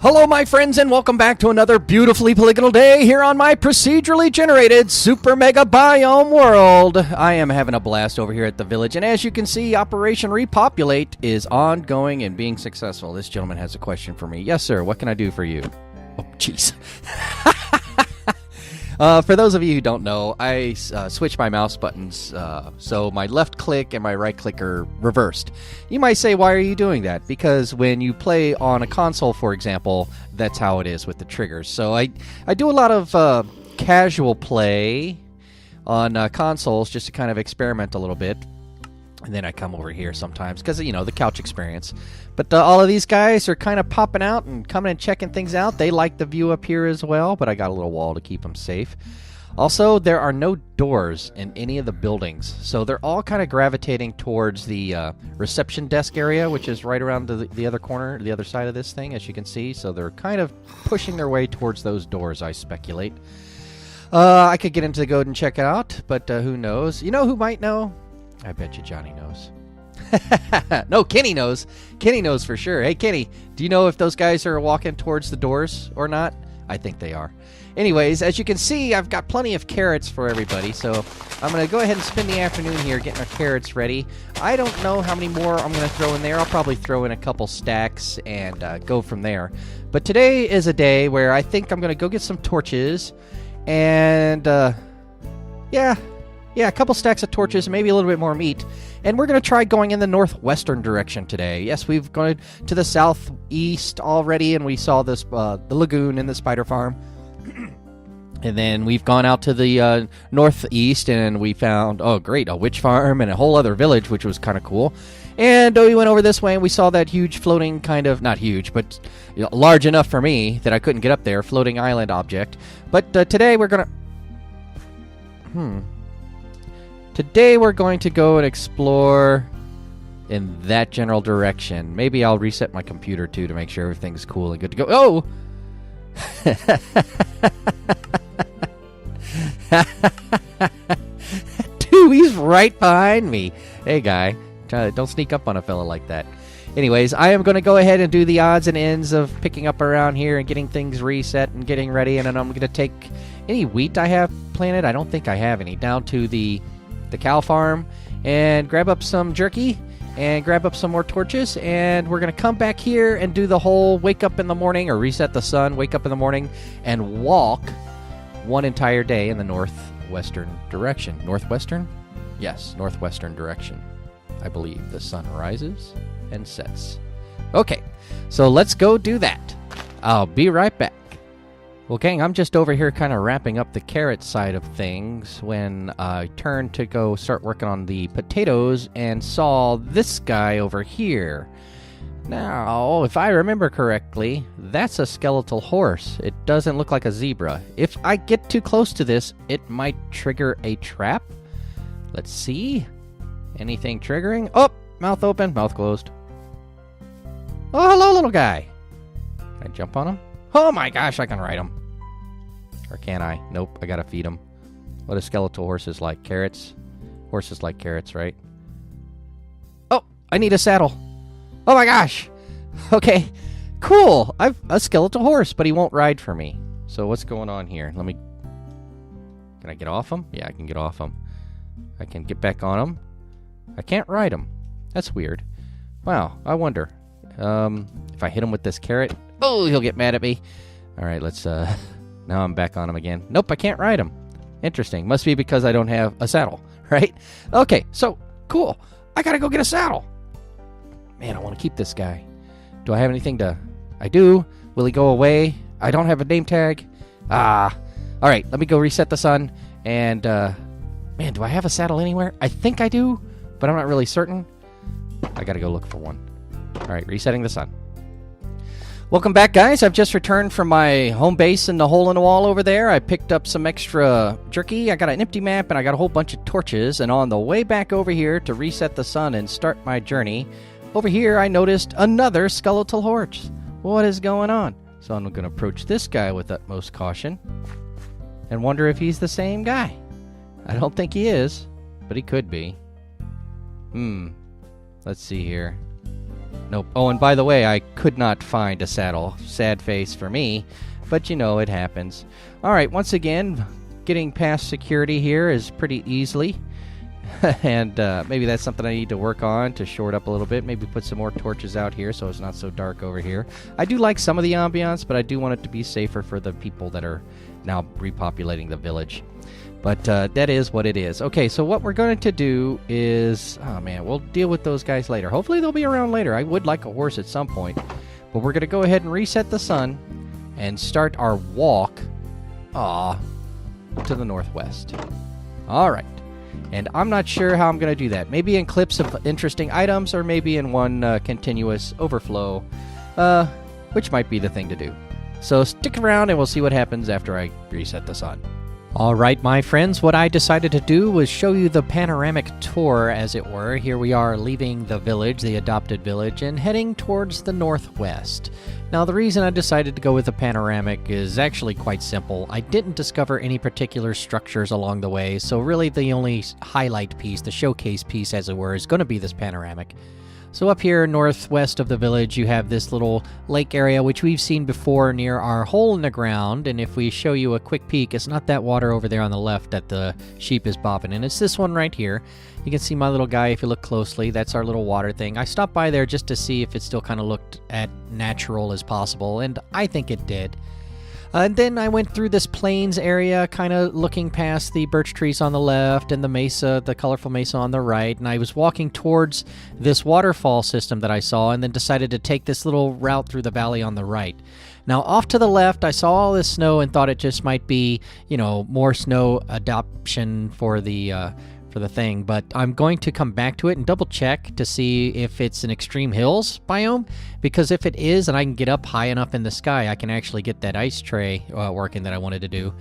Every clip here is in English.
Hello my friends and welcome back to another beautifully polygonal day here on my procedurally generated super mega biome world. I am having a blast over here at the village, and as you can see, Operation Repopulate is ongoing and being successful. This gentleman has a question for me. Yes sir, what can I do for you? Oh jeez. For those of you who don't know, I switch my mouse buttons, so my left click and my right click are reversed. You might say, why are you doing that? Because when you play on a console, for example, that's how it is with the triggers. So I do a lot of casual play on consoles just to kind of experiment a little bit. And then I come over here sometimes because, you know, the couch experience. But all of these guys are kind of popping out and coming and checking things out. They like the view up here as well, but I got a little wall to keep them safe. Also, there are no doors in any of the buildings, so they're all kind of gravitating towards the reception desk area, which is right around the other corner, the other side of this thing, as you can see. So they're kind of pushing their way towards those doors, I speculate. I could get into the code and check it out, but who knows? You know who might know? I bet you Johnny knows. No, Kenny knows. Kenny knows for sure. Hey, Kenny, do you know if those guys are walking towards the doors or not? I think they are. Anyways, as you can see, I've got plenty of carrots for everybody, so I'm going to go ahead and spend the afternoon here getting our carrots ready. I don't know how many more I'm going to throw in there. I'll probably throw in a couple stacks and go from there. But today is a day where I think I'm going to go get some torches and, yeah, a couple stacks of torches, maybe a little bit more meat. And we're going to try going in the northwestern direction today. Yes, we've gone to the southeast already, and we saw this the lagoon and the spider farm. And then we've gone out to the northeast, and we found, oh great, a witch farm and a whole other village, which was kind of cool. And we went over this way, and we saw that huge floating kind of, not huge, but you know, large enough for me that I couldn't get up there, floating island object. But today we're going to... Today we're going to go and explore in that general direction. Maybe I'll reset my computer too to make sure everything's cool and good to go. Oh! Dude, he's right behind me. Hey guy, don't sneak up on a fella like that. Anyways, I am going to go ahead and do the odds and ends of picking up around here and getting things reset and getting ready. And then I'm going to take any wheat I have planted. I don't think I have any. Down to the cow farm and grab up some jerky and grab up some more torches, and we're going to come back here and do the whole wake up in the morning or reset the sun, wake up in the morning and walk one entire day in the northwestern direction. Northwestern? Yes, northwestern direction. I believe the sun rises and sets. Okay, so let's go do that. I'll be right back. Well, gang, I'm just over here kind of wrapping up the carrot side of things when I turned to go start working on the potatoes and saw this guy over here. Now, if I remember correctly, that's a skeletal horse. It doesn't look like a zebra. If I get too close to this, it might trigger a trap. Let's see. Anything triggering? Oh, mouth open, mouth closed. Oh, hello, little guy. Can I jump on him? Oh my gosh, I can ride him. Or can I? Nope, I gotta feed him. What do skeletal horses like? Carrots? Horses like carrots, right? Oh, I need a saddle. Oh my gosh. Okay, cool. I've a skeletal horse, but he won't ride for me. So what's going on here? Can I get off him? Yeah, I can get off him. I can get back on him. I can't ride him. That's weird. Wow, I wonder. If I hit him with this carrot... Oh, he'll get mad at me. All right, let's... Now I'm back on him again. Nope, I can't ride him. Interesting. Must be because I don't have a saddle, right? Okay, so, cool. I gotta go get a saddle. Man, I want to keep this guy. Do I have anything to... I do. Will he go away? I don't have a name tag. Ah. All right, let me go reset the sun. And, man, do I have a saddle anywhere? I think I do, but I'm not really certain. I gotta go look for one. All right, resetting the sun. Welcome back, guys. I've just returned from my home base in the hole in the wall over there. I picked up some extra jerky. I got an empty map, and I got a whole bunch of torches. And on the way back over here to reset the sun and start my journey, over here I noticed another skeletal horse. What is going on? So I'm going to approach this guy with utmost caution and wonder if he's the same guy. I don't think he is, but he could be. Let's see here. Nope. Oh, and by the way, I could not find a saddle. Sad face for me, but you know, it happens. All right, once again, getting past security here is pretty easily. And maybe that's something I need to work on to shore it up a little bit. Maybe put some more torches out here so it's not so dark over here. I do like some of the ambiance, but I do want it to be safer for the people that are now repopulating the village. But that is what it is. Okay, so what we're going to do is... Oh, man, we'll deal with those guys later. Hopefully they'll be around later. I would like a horse at some point. But we're going to go ahead and reset the sun and start our walk to the northwest. All right. And I'm not sure how I'm going to do that. Maybe in clips of interesting items, or maybe in one continuous overflow, which might be the thing to do. So stick around and we'll see what happens after I reset the sun. All right, my friends, what I decided to do was show you the panoramic tour, as it were. Here we are leaving the village, the adopted village, and heading towards the northwest. Now, the reason I decided to go with the panoramic is actually quite simple. I didn't discover any particular structures along the way, so really the only highlight piece, the showcase piece, as it were, is going to be this panoramic. So up here northwest of the village, you have this little lake area, which we've seen before near our hole in the ground. And if we show you a quick peek, it's not that water over there on the left that the sheep is bobbing in. It's this one right here. You can see my little guy if you look closely. That's our little water thing. I stopped by there just to see if it still kind of looked as natural as possible, and I think it did. And then I went through this plains area, kind of looking past the birch trees on the left and the mesa, the colorful mesa on the right. And I was walking towards this waterfall system that I saw, and then decided to take this little route through the valley on the right. Now, off to the left, I saw all this snow and thought it just might be, you know, more snow adoption for the thing, but I'm going to come back to it and double check to see if it's an extreme hills biome, because if it is and I can get up high enough in the sky, I can actually get that ice tray working that I wanted to do.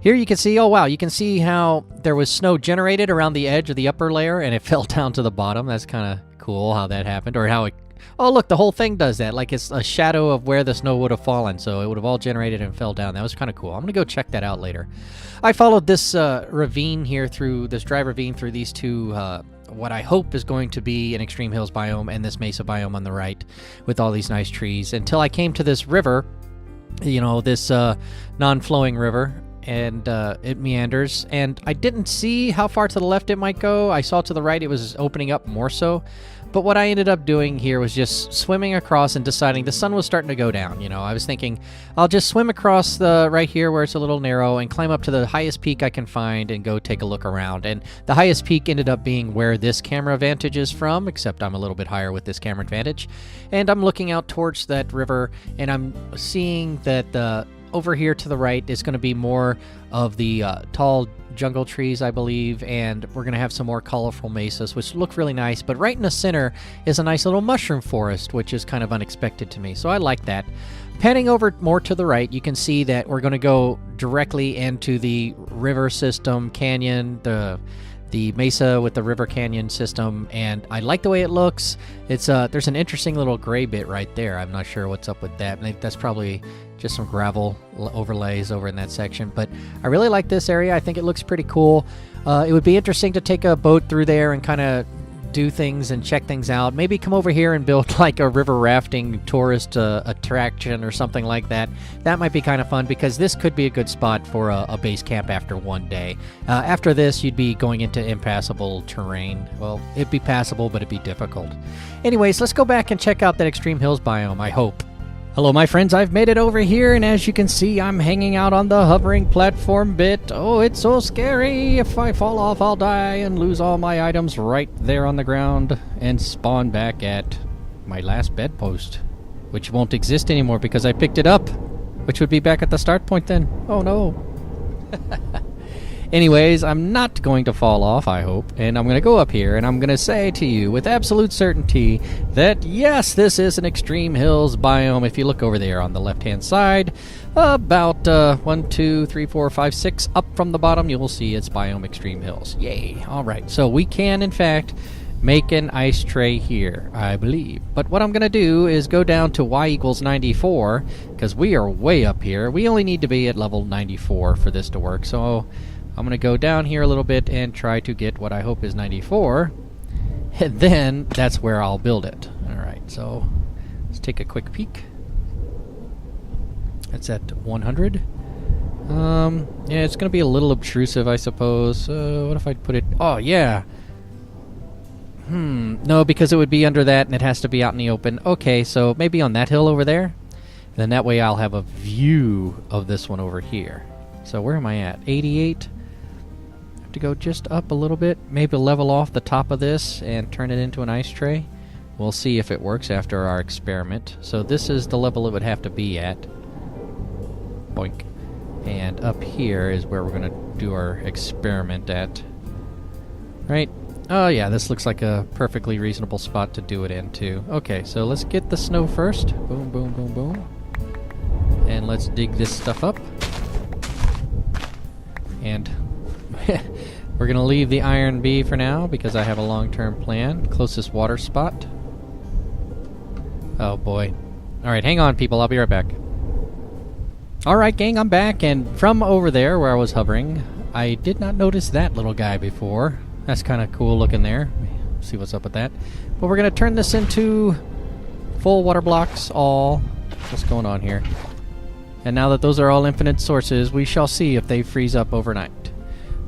Here you can see, oh wow, you can see how there was snow generated around the edge of the upper layer and it fell down to the bottom. That's kind of cool how that happened, or how it... Oh, look, the whole thing does that. Like, it's a shadow of where the snow would have fallen, so it would have all generated and fell down. That was kind of cool. I'm going to go check that out later. I followed this ravine here through, this dry ravine through these two, what I hope is going to be an extreme hills biome and this mesa biome on the right with all these nice trees, until I came to this river, you know, this non-flowing river, and it meanders, and I didn't see how far to the left it might go. I saw to the right it was opening up more so. But what I ended up doing here was just swimming across and deciding the sun was starting to go down. You know, I was thinking I'll just swim across the right here where it's a little narrow and climb up to the highest peak I can find and go take a look around. And the highest peak ended up being where this camera vantage is from, except I'm a little bit higher with this camera vantage. And I'm looking out towards that river, and I'm seeing that over here to the right is going to be more of the tall jungle trees, I believe, and we're going to have some more colorful mesas, which look really nice. But right in the center is a nice little mushroom forest, which is kind of unexpected to me, so I like that. Panning over more to the right, you can see that we're going to go directly into the river system canyon, the mesa with the river canyon system, and I like the way it looks. It's there's an interesting little gray bit right there. I'm not sure what's up with that. That's probably just some gravel overlays over in that section, but I really like this area. I think it looks pretty cool. It would be interesting to take a boat through there and kind of do things and check things out. Maybe come over here and build like a river rafting tourist attraction or something like that. That might be kind of fun, because this could be a good spot for a base camp after one day. After this, you'd be going into impassable terrain. Well, it'd be passable, but it'd be difficult. Anyways, let's go back and check out that extreme hills biome, I hope. Hello, my friends. I've made it over here, and as you can see, I'm hanging out on the hovering platform bit. Oh, it's so scary. If I fall off, I'll die and lose all my items right there on the ground and spawn back at my last bedpost, which won't exist anymore because I picked it up, which would be back at the start point then. Oh, no. Anyways, I'm not going to fall off, I hope, and I'm going to go up here, and I'm going to say to you with absolute certainty that, yes, this is an extreme hills biome. If you look over there on the left-hand side, about 1, 2, 3, 4, 5, 6 up from the bottom, you will see it's biome extreme hills. Yay! All right, so we can, in fact, make an ice tray here, I believe. But what I'm going to do is go down to y equals 94, because we are way up here. We only need to be at level 94 for this to work, so I'm going to go down here a little bit and try to get what I hope is 94, and then that's where I'll build it. Alright, so Let's take a quick peek. It's at 100. Yeah, it's going to be a little obtrusive, I suppose. What if I put it... Oh, yeah. No, because it would be under that, and it has to be out in the open. Okay, so maybe on that hill over there. And then that way I'll have a view of this one over here. So where am I at? 88. I have to go just up a little bit. Maybe level off the top of this and turn it into an ice tray. We'll see if it works after our experiment. So this is the level it would have to be at. Boink. And up here is where we're going to do our experiment at. Right? Oh yeah, this looks like a perfectly reasonable spot to do it in too. Okay, so let's get the snow first. Boom, boom, boom, boom. And let's dig this stuff up. And we're going to leave the iron be for now because I have a long-term plan. Closest water spot. Oh boy. Alright, hang on people, I'll be right back. Alright gang, I'm back, and from over there where I was hovering, I did not notice that little guy before. That's kind of cool looking there. See what's up with that. But we're going to turn this into full water blocks all. What's going on here? And now that those are all infinite sources, we shall see if they freeze up overnight.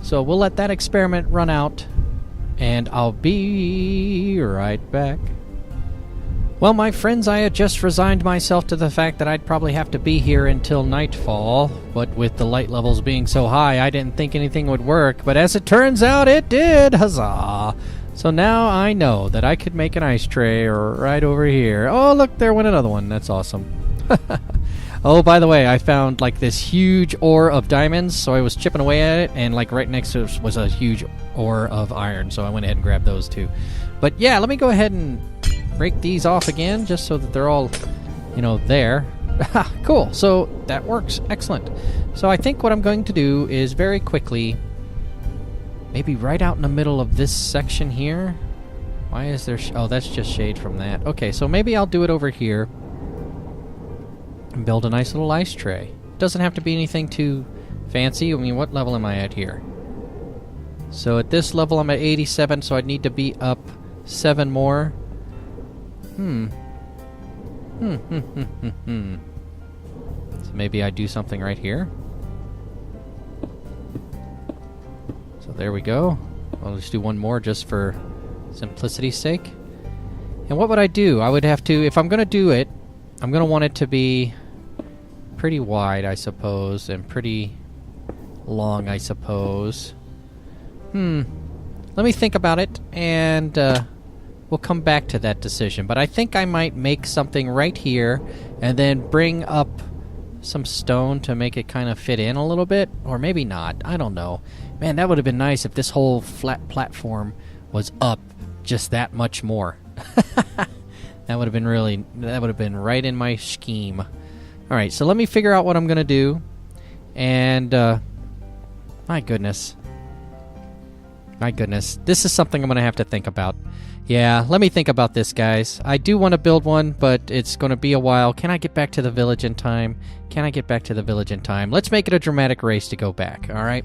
So we'll let that experiment run out, and I'll be right back. Well, my friends, I had just resigned myself to the fact that I'd probably have to be here until nightfall, but with the light levels being so high, I didn't think anything would work, but as it turns out, it did! Huzzah! So now I know that I could make an ice tray right over here. Oh, look, there went another one. That's awesome. Oh, by the way, I found, like, this huge ore of diamonds, so I was chipping away at it, and, like, right next to it was a huge ore of iron, so I went ahead and grabbed those, too. But, yeah, let me go ahead and break these off again, just so that they're all, you know, there. Cool, so that works. Excellent. So I think what I'm going to do is very quickly, maybe right out in the middle of this section here. Why is there... oh, that's just shade from that. Okay, so maybe I'll do it over here and build a nice little ice tray. Doesn't have to be anything too fancy. I mean, what level am I at here? So at this level I'm at 87, so I'd need to be up 7 more. So maybe I do something right here. So there we go. I'll just do one more just for simplicity's sake. And what would I do? I would have to, if I'm going to do it, I'm going to want it to be pretty wide, I suppose, and pretty long, I suppose. Let me think about it, and we'll come back to that decision. But I think I might make something right here, and then bring up some stone to make it kind of fit in a little bit. Or maybe not. I don't know. Man, that would have been nice if this whole flat platform was up just that much more. That would have been really... that would have been right in my scheme. Alright, so let me figure out what I'm going to do. And, my goodness. My goodness. This is something I'm going to have to think about. Yeah, let me think about this, guys. I do want to build one, but it's going to be a while. Can I get back to the village in time? Can I get back to the village in time? Let's make it a dramatic race to go back, alright?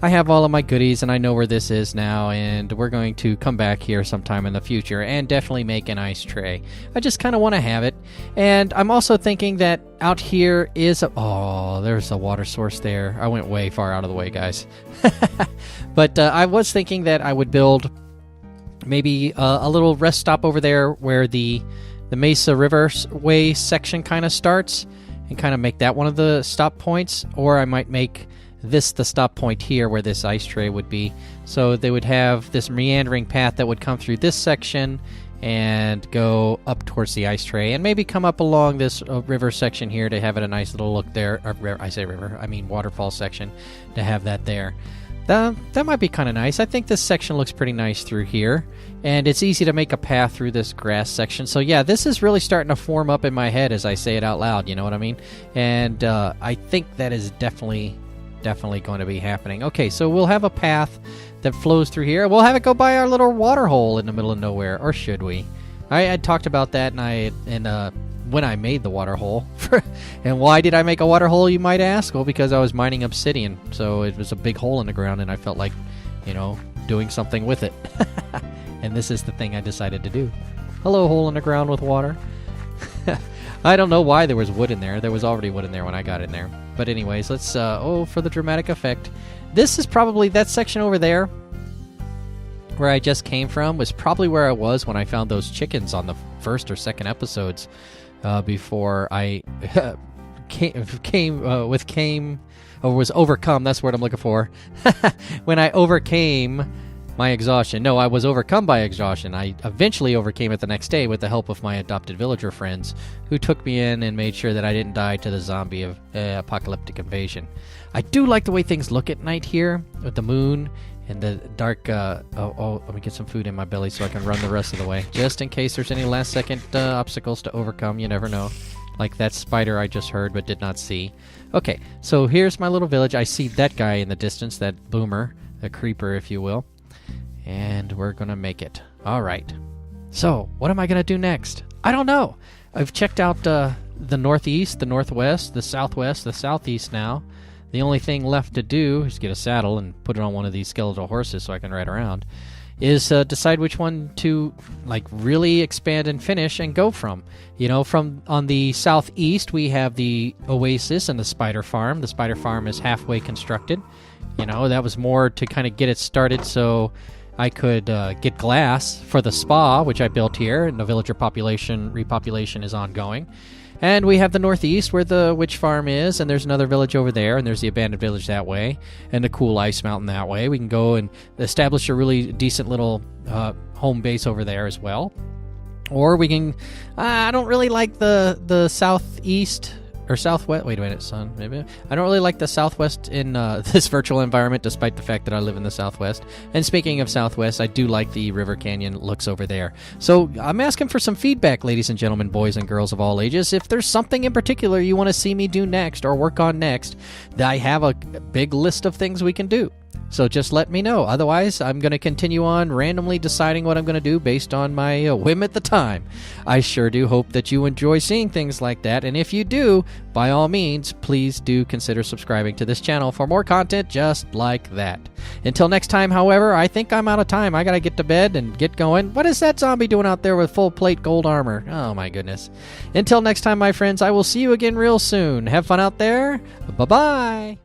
I have all of my goodies, and I know where this is now, and we're going to come back here sometime in the future and definitely make an ice tray. I just kind of want to have it. And I'm also thinking that out here is a... oh, there's a water source there. I went way far out of the way, guys. But I was thinking that I would build maybe a little rest stop over there where the Mesa River Way section kind of starts, and kind of make that one of the stop points. Or I might make this the stop point here where this ice tray would be. So they would have this meandering path that would come through this section and go up towards the ice tray, and maybe come up along this river section here to have it a nice little look there. Or, I say river, I mean waterfall section, to have that there. That might be kind of nice. I think this section looks pretty nice through here, and it's easy to make a path through this grass section. So yeah, this is really starting to form up in my head as I say it out loud, you know what I mean? And I think that is definitely going to be happening. Okay, so we'll have a path that flows through here. We'll have it go by our little water hole in the middle of nowhere, or should we? I had talked about that, and when I made the water hole. And why did I make a water hole, you might ask? Well, because I was mining obsidian, so it was a big hole in the ground, and I felt like, you know, doing something with it. And this is the thing I decided to do. Hello, hole in the ground with water. I don't know why there was wood in there. There was already wood in there when I got in there. But anyways, let's, for the dramatic effect. This is probably, that section over there, where I just came from, was probably where I was when I found those chickens on the first or second episodes, before I was overcome. That's the word I'm looking for. When I overcame my exhaustion. No, I was overcome by exhaustion. I eventually overcame it the next day with the help of my adopted villager friends, who took me in and made sure that I didn't die to the zombie of apocalyptic invasion. I do like the way things look at night here, with the moon and the dark... let me get some food in my belly so I can run the rest of the way, just in case there's any last-second obstacles to overcome. You never know. Like that spider I just heard but did not see. Okay, so here's my little village. I see that guy in the distance, that boomer, a creeper, if you will. And we're going to make it. All right. So, what am I going to do next? I don't know. I've checked out the northeast, the northwest, the southwest, the southeast now. The only thing left to do is get a saddle and put it on one of these skeletal horses so I can ride around. Is decide which one to like really expand and finish and go from. You know, from on the southeast we have the oasis and the spider farm. The spider farm is halfway constructed. You know, that was more to kind of get it started so I could get glass for the spa, which I built here, and the villager repopulation is ongoing. And we have the northeast where the witch farm is, and there's another village over there, and there's the abandoned village that way, and the cool ice mountain that way. We can go and establish a really decent little home base over there as well. Or we can... I don't really like the southeast... or southwest. Wait a minute, son. Maybe I don't really like the southwest in this virtual environment, despite the fact that I live in the southwest. And speaking of southwest, I do like the River Canyon looks over there. So I'm asking for some feedback, ladies and gentlemen, boys and girls of all ages. If there's something in particular you want to see me do next or work on next, I have a big list of things we can do. So just let me know. Otherwise, I'm going to continue on randomly deciding what I'm going to do based on my whim at the time. I sure do hope that you enjoy seeing things like that. And if you do, by all means, please do consider subscribing to this channel for more content just like that. Until next time, however, I think I'm out of time. I got to get to bed and get going. What is that zombie doing out there with full plate gold armor? Oh, my goodness. Until next time, my friends, I will see you again real soon. Have fun out there. Bye-bye.